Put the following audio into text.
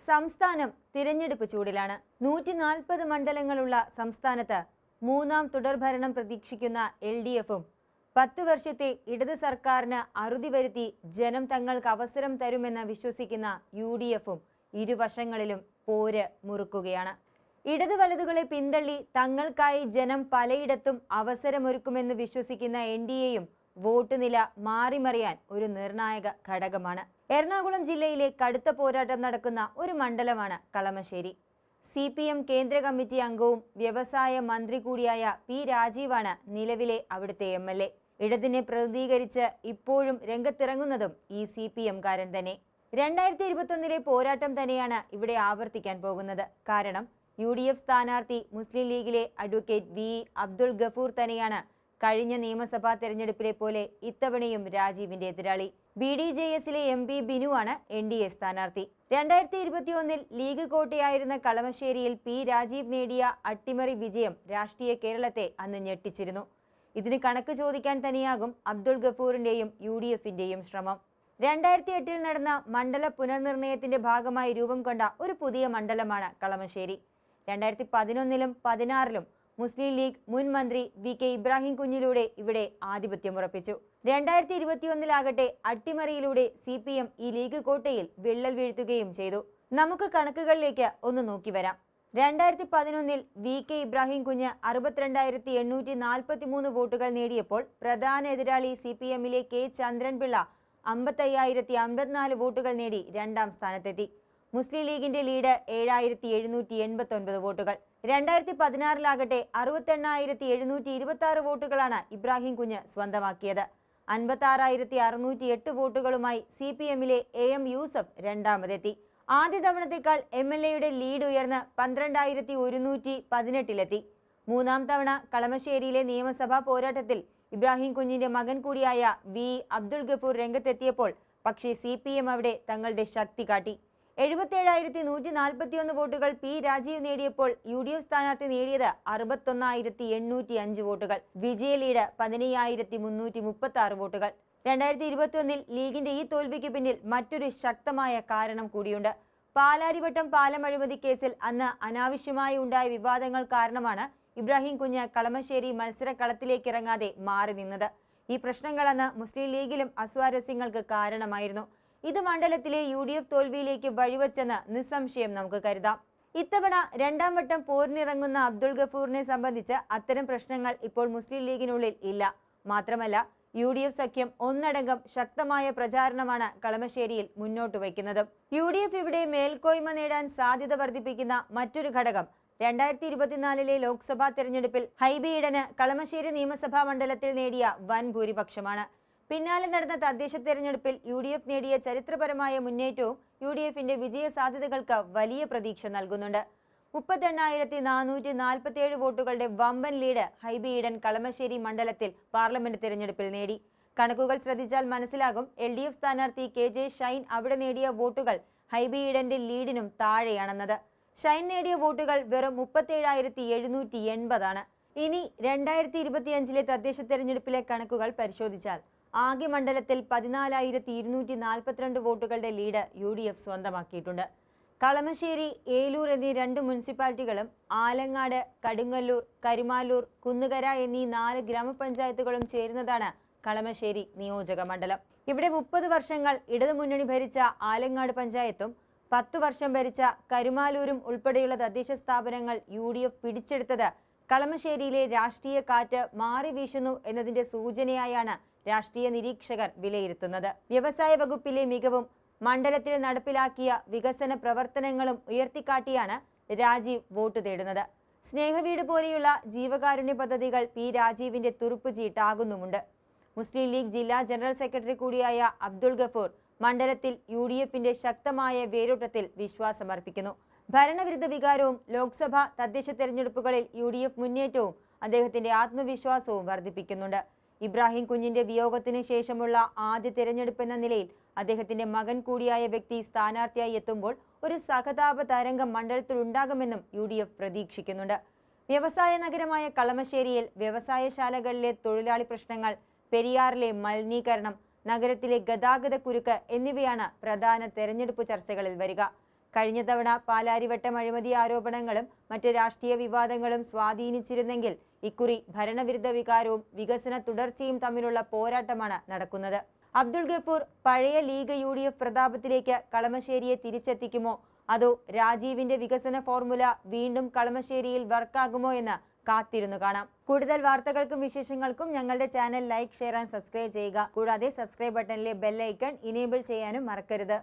സംസ്ഥാനം തിരഞ്ഞെടുപ്പ് ചൂടിലാണ്. 140 മണ്ഡലങ്ങളുള്ള സംസ്ഥാനത്ത് മൂന്നാം തുടർഭരണം പ്രതീക്ഷിക്കുന്ന LDFും 10 വർഷത്തെ ഇടത് സർക്കാരിന് അറുതി വരുത്തി ജനം തങ്ങൾക്ക് അവസരം തരുമെന്ന് വിശ്വസിക്കുന്ന UDFും ഇരുവശങ്ങളിലും പോര് മുറുക്കുകയാണ്. ഇടത് വലതുകളെ പിന്തള്ളി തങ്ങൾക്കായി ജനം പലയിടത്തും അവസരമൊരുക്കുമെന്ന് വിശ്വസിക്കുന്ന NDAയും വോട്ട് നില മാറിമറിയാൻ ഒരു നിർണായക ഘടകമാണ്. എറണാകുളം ജില്ലയിലെ കടുത്ത പോരാട്ടം നടക്കുന്ന ഒരു മണ്ഡലമാണ് കളമശ്ശേരി. CPM കേന്ദ്ര കമ്മിറ്റി അംഗവും വ്യവസായ മന്ത്രി കൂടിയായ P. രാജീവാണ് നിലവിലെ അവിടുത്തെ MLA. ഇടതിനെ പ്രതിനിധീകരിച്ച് ഇപ്പോഴും രംഗത്തിറങ്ങുന്നതും ഈ CPM-കാരൻ തന്നെ. 2021 പോരാട്ടം തന്നെയാണ് ഇവിടെ ആവർത്തിക്കാൻ പോകുന്നത്. കാരണം UDF സ്ഥാനാർത്ഥി മുസ്ലിം ലീഗിലെ അഡ്വക്കേറ്റ് V. അബ്ദുൾ ഗഫൂർ തന്നെയാണ് കഴിഞ്ഞ നിയമസഭാ തെരഞ്ഞെടുപ്പിലെ പോലെ ഇത്തവണയും രാജീവിന്റെ എതിരാളി. BDJSലെ MP ബിനുവാണ് NDA സ്ഥാനാർത്ഥി. 2021 ലീഗ് കോട്ടയായിരുന്ന കളമശ്ശേരിയിൽ P. രാജീവ് നേടിയ അട്ടിമറി വിജയം രാഷ്ട്രീയ കേരളത്തെ അന്ന് ഞെട്ടിച്ചിരുന്നു. ഇതിന് കണക്ക് ചോദിക്കാൻ തന്നെയാകും അബ്ദുൾ ഗഫൂറിന്റെയും UDFന്റെയും ശ്രമം. 2008 നടന്ന മണ്ഡല പുനർനിർണയത്തിന്റെ ഭാഗമായി രൂപം കൊണ്ട ഒരു പുതിയ മണ്ഡലമാണ് കളമശ്ശേരി. 2011 16 മുസ്ലിം ലീഗ് മുൻ മന്ത്രി VK ഇബ്രാഹിം കുഞ്ഞിലൂടെ ഇവിടെ ആധിപത്യമുറപ്പിച്ചു. 2021 അട്ടിമറിയിലൂടെ CPM ഈ ലീഗ് കോട്ടയിൽ വിള്ളൽ വീഴ്ത്തുകയും ചെയ്തു. നമുക്ക് കണക്കുകളിലേക്ക് ഒന്ന് നോക്കി വരാം. 2011 VK ഇബ്രാഹിം കുഞ്ഞ് 62,843 വോട്ടുകൾ നേടിയപ്പോൾ പ്രധാന എതിരാളി CPMലെ K. ചന്ദ്രൻപിള്ള 55,054 വോട്ടുകൾ നേടി രണ്ടാം സ്ഥാനത്തെത്തി. മുസ്ലിം ലീഗിന്റെ ലീഡ് 7,789 വോട്ടുകൾ. 2016 68,726 വോട്ടുകളാണ് ഇബ്രാഹിം കുഞ്ഞ് സ്വന്തമാക്കിയത്. 56,608 വോട്ടുകളുമായി CPMലെ AM യൂസഫ് രണ്ടാമതെത്തി. ആദ്യ തവണത്തേക്കാൾ MLAയുടെ ലീഡ് ഉയർന്ന് 12,118 മൂന്നാം തവണ കളമശ്ശേരിയിലെ നിയമസഭാ പോരാട്ടത്തിൽ ഇബ്രാഹിം കുഞ്ഞിന്റെ മകൻ കൂടിയായ V. അബ്ദുൾ ഗഫൂർ രംഗത്തെത്തിയപ്പോൾ പക്ഷേ CPM അവിടെ തങ്ങളുടെ ശക്തി കാട്ടി. 77,141 വോട്ടുകൾ P. രാജീവ് നേടിയപ്പോൾ UDF സ്ഥാനാർത്ഥി നേടിയത് 61,805 വോട്ടുകൾ. വിജയ ലീഡ് 15,336 വോട്ടുകൾ. 2021 ലീഗിന്റെ ഈ തോൽവിക്ക് പിന്നിൽ മറ്റൊരു ശക്തമായ കാരണം കൂടിയുണ്ട്. പാലാരിവട്ടം പാലം അഴിമതി കേസിൽ അന്ന് അനാവശ്യമായി ഉണ്ടായ വിവാദങ്ങൾ കാരണമാണ് ഇബ്രാഹിം കുഞ്ഞ് കളമശ്ശേരി മത്സരക്കളത്തിലേക്ക് ഇറങ്ങാതെ മാറി നിന്നത്. ഈ പ്രശ്നങ്ങൾ അന്ന് മുസ്ലിം ലീഗിലും അസ്വാരസ്യങ്ങൾക്ക് കാരണമായിരുന്നു. ഇത് മണ്ഡലത്തിലെ UDF തോൽവിയിലേക്ക് വഴിവെച്ചെന്ന് നിസ്സംശയം നമുക്ക് കരുതാം. ഇത്തവണ രണ്ടാം വട്ടം പോരിനിറങ്ങുന്ന അബ്ദുൾ ഗഫൂറിനെ സംബന്ധിച്ച് അത്തരം പ്രശ്നങ്ങൾ ഇപ്പോൾ മുസ്ലിം ലീഗിനുള്ളിൽ ഇല്ല. മാത്രമല്ല UDF സഖ്യം ഒന്നടങ്കം ശക്തമായ പ്രചാരണമാണ് കളമശ്ശേരിയിൽ മുന്നോട്ട് വയ്ക്കുന്നത്. UDF ഇവിടെ മേൽക്കോയ്മ നേടാൻ സാധ്യത വർദ്ധിപ്പിക്കുന്ന മറ്റൊരു ഘടകം 2024 ലോക്സഭാ തെരഞ്ഞെടുപ്പിൽ ഹൈബി ഈഡന് കളമശ്ശേരി നിയമസഭാ മണ്ഡലത്തിൽ നേടിയ വൻ ഭൂരിപക്ഷമാണ്. പിന്നാലെ നടന്ന തദ്ദേശ തെരഞ്ഞെടുപ്പിൽ UDF നേടിയ ചരിത്രപരമായ മുന്നേറ്റവും UDFന്റെ വിജയ സാധ്യതകൾക്ക് വലിയ പ്രതീക്ഷ നൽകുന്നുണ്ട്. 38,447 വോട്ടുകളുടെ വമ്പൻ ലീഡ് ഹൈബി ഈഡൻ കളമശ്ശേരി മണ്ഡലത്തിൽ പാർലമെന്റ് തെരഞ്ഞെടുപ്പിൽ നേടി. കണക്കുകൾ ശ്രദ്ധിച്ചാൽ മനസ്സിലാകും LDF സ്ഥാനാർത്ഥി KJ ഷൈൻ അവിടെ നേടിയ വോട്ടുകൾ ഹൈബി ഈഡന്റെ ലീഡിനും താഴെയാണെന്നത്. ഷൈൻ നേടിയ വോട്ടുകൾ വെറും 37,780 ഇനി 2025 തദ്ദേശ തെരഞ്ഞെടുപ്പിലെ കണക്കുകൾ പരിശോധിച്ചാൽ ആകെ മണ്ഡലത്തിൽ 14,242 വോട്ടുകളുടെ ലീഡ് UDF സ്വന്തമാക്കിയിട്ടുണ്ട്. കളമശ്ശേരി, ഏലൂർ എന്നീ 2 മുനിസിപ്പാലിറ്റികളും ആലങ്ങാട്, കടുങ്ങല്ലൂർ, കരുമാലൂർ, കുന്നുകര എന്നീ 4 ഗ്രാമപഞ്ചായത്തുകളും ചേരുന്നതാണ് കളമശ്ശേരി നിയോജക മണ്ഡലം. ഇവിടെ 30 വർഷങ്ങൾ ഇടതുമുന്നണി ഭരിച്ച ആലങ്ങാട് പഞ്ചായത്തും 10 വർഷം ഭരിച്ച കരുമാലൂരും ഉൾപ്പെടെയുള്ള തദ്ദേശ സ്ഥാപനങ്ങൾ UDF പിടിച്ചെടുത്തത് കളമശ്ശേരിയിലെ രാഷ്ട്രീയ കാറ്റ് മാറി വീശുന്നു എന്നതിന്റെ സൂചനയായാണ് രാഷ്ട്രീയ നിരീക്ഷകർ വിലയിരുത്തുന്നത്. വ്യവസായ വകുപ്പിലെ മികവും മണ്ഡലത്തിൽ നടപ്പിലാക്കിയ വികസന പ്രവർത്തനങ്ങളും ഉയർത്തിക്കാട്ടിയാണ് രാജീവ് വോട്ട് തേടുന്നത്. സ്നേഹവീട് പോലെയുള്ള ജീവകാരുണ്യ പദ്ധതികൾ P. രാജീവിന്റെ തുറുപ്പ് ചീട്ടാകുന്നുമുണ്ട്. മുസ്ലിം ലീഗ് ജില്ലാ ജനറൽ സെക്രട്ടറി കൂടിയായ അബ്ദുൾ ഗഫൂർ മണ്ഡലത്തിൽ UDFന്റെ ശക്തമായ വേരോട്ടത്തിൽ വിശ്വാസമർപ്പിക്കുന്നു. ഭരണവിരുദ്ധ വികാരവും ലോക്സഭാ തദ്ദേശ തെരഞ്ഞെടുപ്പുകളിൽ UDF മുന്നേറ്റവും അദ്ദേഹത്തിന്റെ ആത്മവിശ്വാസവും വർദ്ധിപ്പിക്കുന്നുണ്ട്. ഇബ്രാഹിം കുഞ്ഞിന്റെ വിയോഗത്തിന് ശേഷമുള്ള ആദ്യ തെരഞ്ഞെടുപ്പെന്ന നിലയിൽ അദ്ദേഹത്തിന്റെ മകൻ കൂടിയായ വ്യക്തി സ്ഥാനാർത്ഥിയായി എത്തുമ്പോൾ ഒരു സഹതാപ തരംഗം മണ്ഡലത്തിൽ ഉണ്ടാകുമെന്നും UDF പ്രതീക്ഷിക്കുന്നുണ്ട്. വ്യവസായ നഗരമായ കളമശ്ശേരിയിൽ വ്യവസായശാലകളിലെ തൊഴിലാളി പ്രശ്നങ്ങൾ, പെരിയാറിലെ മലിനീകരണം, നഗരത്തിലെ ഗതാഗത കുരുക്ക് എന്നിവയാണ് പ്രധാന തെരഞ്ഞെടുപ്പ് ചർച്ചകളിൽ വരിക. കഴിഞ്ഞ തവണ പാലാരിവട്ടം അഴിമതി ആരോപണങ്ങളും മറ്റ് രാഷ്ട്രീയ വിവാദങ്ങളും സ്വാധീനിച്ചിരുന്നെങ്കിൽ ഇക്കുറി ഭരണവിരുദ്ധ വികാരവും വികസന തുടർച്ചയും തമ്മിലുള്ള പോരാട്ടമാണ് നടക്കുന്നത്. അബ്ദുൾ ഗഫൂർ പഴയ ലീഗ് UDF പ്രതാപത്തിലേക്ക് കളമശ്ശേരിയെ തിരിച്ചെത്തിക്കുമോ അതോ രാജീവിന്റെ വികസന ഫോർമുല വീണ്ടും കളമശ്ശേരിയിൽ വർക്കാകുമോ എന്ന് കാത്തിരുന്നു കാണാം. കൂടുതൽ വാർത്തകൾക്കും വിശേഷങ്ങൾക്കും ഞങ്ങളുടെ channel like, share and subscribe ചെയ്യുക. കൂടാതെ സബ്സ്ക്രൈബ് ബട്ടണിലെ ബെൽ ഐക്കൺ ഇനേബിൾ ചെയ്യാനും മറക്കരുത്.